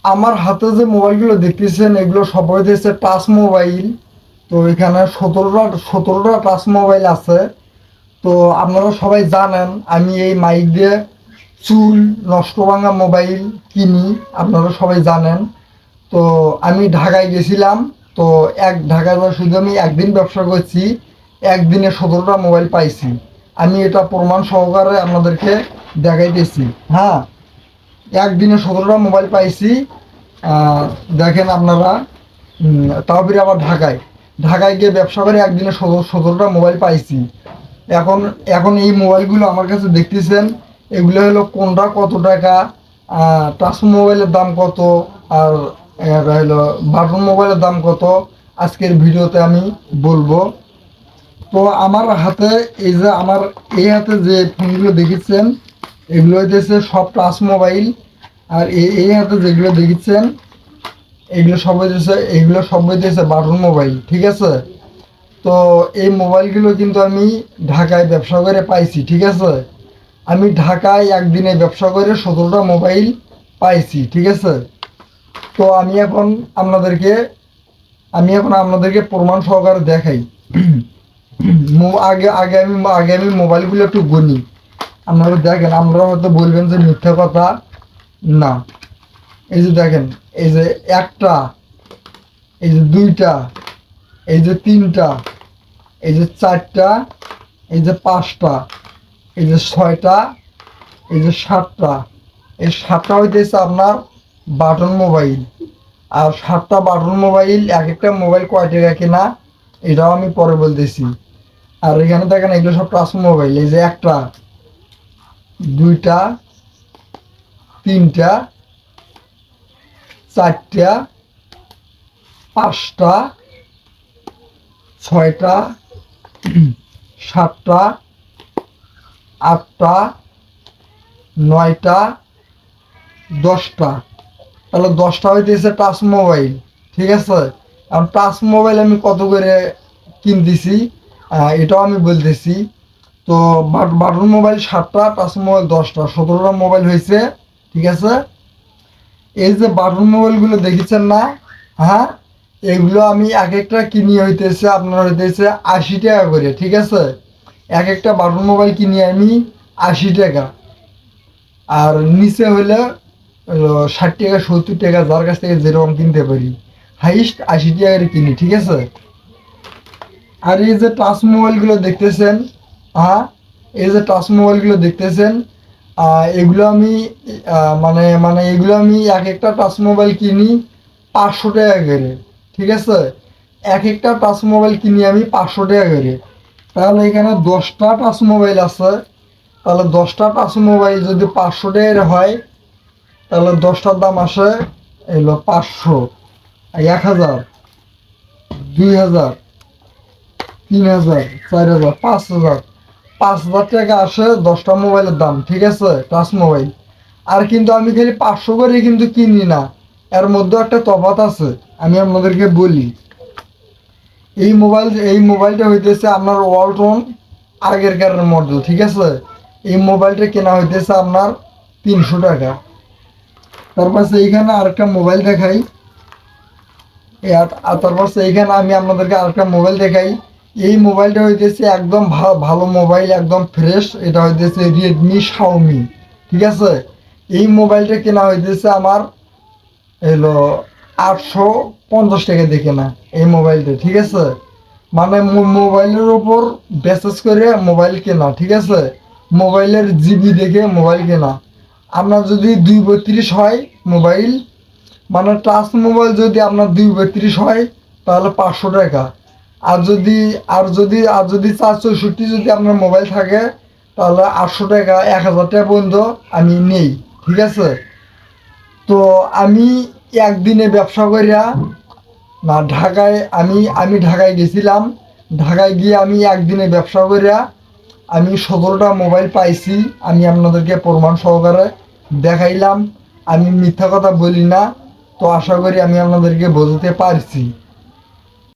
আমার হাতে যে মোবাইলগুলো দেখতেছেন এগুলো সবাই হচ্ছে টাচ মোবাইল। তো এখানে সতেরোটা টাচ মোবাইল আছে। তো আপনারা সবাই জানেন আমি এই মাইক দিয়ে চুল নষ্ট ভাঙা মোবাইল কিনি, আপনারা সবাই জানেন। তো আমি ঢাকায় গেছিলাম। তো ঢাকায় শুধু আমি একদিন ব্যবসা করছি, একদিনে 17টা মোবাইল পাইছি। আমি এটা প্রমাণ সহকারে আপনাদেরকে দেখাইতেছি। হ্যাঁ, একদিনে 17টা মোবাইল পাইছি। দেখেন আপনারা। তাও ফিরে আবার ঢাকায় গিয়ে ব্যবসা করে একদিনে 17টা মোবাইল পাইছি। এখন এখন এই মোবাইলগুলো আমার কাছে দেখতেছেন, এগুলো হলো কোনটা কত টাকা, টাচ মোবাইলের দাম কত, আর এটা হলো বাটন মোবাইলের দাম কত, আজকের ভিডিওতে আমি বলবো। তো আমার হাতে এই হাতে যে ফোনগুলো দেখেছেন এগুলো হইতেছে সব টাচ মোবাইল। আর এই হাতে যেগুলো দেখেছেন এগুলো সব হইতেছে বাটন মোবাইল, ঠিক আছে। তো এই মোবাইলগুলো কিন্তু আমি ঢাকায় ব্যবসা করে পাইছি, ঠিক আছে। আমি ঢাকায় একদিনে ব্যবসা করে 17টা মোবাইল পাইছি, ঠিক আছে। তো আমি এখন আপনাদেরকে প্রমাণ সহকারে দেখাই। আগে আমি মোবাইলগুলো একটু গুনি, আপনারা দেখেন। আমরা হয়তো বলবেন যে মিথ্যা কথা। না, এই যে দেখেন, এই যে একটা, এই যে দুইটা, এই যে তিনটা, এই যে চারটা, এই যে পাঁচটা, এই যে ছয়টা, এই যে সাতটা। এই সাতটা হইতেছে আপনার বাটন মোবাইল। আর সাতটা বাটন মোবাইল, এক একটা মোবাইল কয় টাকা কিনা এটাও আমি পরে বলতেছি। আর এখানে দেখেন এগুলো সব টাচ মোবাইল। এই যে একটা, দুইটা, তিনটা, চারটা, পাঁচটা, ছয়টা, সাতটা, আটটা, নয়টা, 10টা। তাহলে 10টা হইতেছে টাচ মোবাইল, ঠিক আছে। কারণ টাচ মোবাইল আমি কত করে কিনতেছি এটাও আমি বলতেছি। তো বাটন মোবাইল 7টা, টাচ মোবাইল 10টা, 17টা মোবাইল হয়েছে, ঠিক আছে। এই যে বাটন মোবাইলগুলো দেখেছেন না, হ্যাঁ, এগুলো আমি এক একটা কিনি হইতেছে আপনার হইতেছে 80 টাকা করে, ঠিক আছে। এক একটা বাটন মোবাইল কিনি আমি 80 টাকা। আর নিচে হইলে 60 টাকা 70 টাকা, যার কাছ থেকে যেরকম কিনতে পারি। হাইস্ট 80 টাকা কিনি, ঠিক আছে। আর এই যে টাচ মোবাইলগুলো দেখতেছেন, হ্যাঁ, এই যে টাচ মোবাইলগুলো দেখতেছেন, এগুলো আমি মানে মানে এগুলো আমি এক একটা টাচ মোবাইল কিনি 500 টাকা করে, ঠিক আছে। এক একটা টাচ মোবাইল কিনি আমি 500 টাকা করে। তাহলে এখানে 10টা টাচ মোবাইল আছে। তাহলে 10টা টাচ মোবাইল যদি 500 টাকার হয়, তাহলে 10টার দাম আসে এলো 500, 1000, 2000, 3000, 4000, 5000। 5000 টাকা আসে 10টা মোবাইলের দাম, ঠিক আছে, টাচ মোবাইল। আর কিন্তু আমি খালি 500 করে কিন্তু কিনি না, এর মধ্যে একটা তফাৎ আছে, আমি আপনাদেরকে বলি। এই মোবাইলটা হইতেছে আপনার ওয়ালটন আগেরকার মডেল, ঠিক আছে। এই মোবাইলটা কেনা হইতেছে আপনার 300 টাকা। তারপর এইখানে আরেকটা মোবাইল দেখাই। আর তারপর এইখানে আমি আপনাদেরকে আরেকটা মোবাইল দেখাই। এই মোবাইলটা হইতেছে একদম ভালো মোবাইল, একদম ফ্রেশ। এটা হইতেছে রেডমি শাওমি, ঠিক আছে। এই মোবাইলটা কেনা হইতেছে আমার এলো 850 টাকা দিয়ে কেনা এই মোবাইলটা, ঠিক আছে। মানে মোবাইলের ওপর বেসেস করে মোবাইল কেনা, ঠিক আছে। মোবাইলের জিবি দেখে মোবাইল কেনা। আপনার যদি 232 হয় মোবাইল, মানে টাচ মোবাইল যদি আপনার 232 হয় তাহলে 500 টাকা। আর যদি 464 যদি আপনার মোবাইল থাকে তাহলে 800 টাকা, 1000 টাকা পর্যন্ত আমি নেই, ঠিক আছে। তো আমি একদিনে ব্যবসা করিয়া না, আমি ঢাকায় গেছিলাম। ঢাকায় গিয়ে আমি একদিনে ব্যবসা করিয়া আমি 17টা মোবাইল পাইছি। আমি আপনাদেরকে প্রমাণ সহকারে দেখাইলাম। আমি মিথ্যা কথা বলি না। তো আশা করি আমি আপনাদেরকে বোঝাতে পারছি।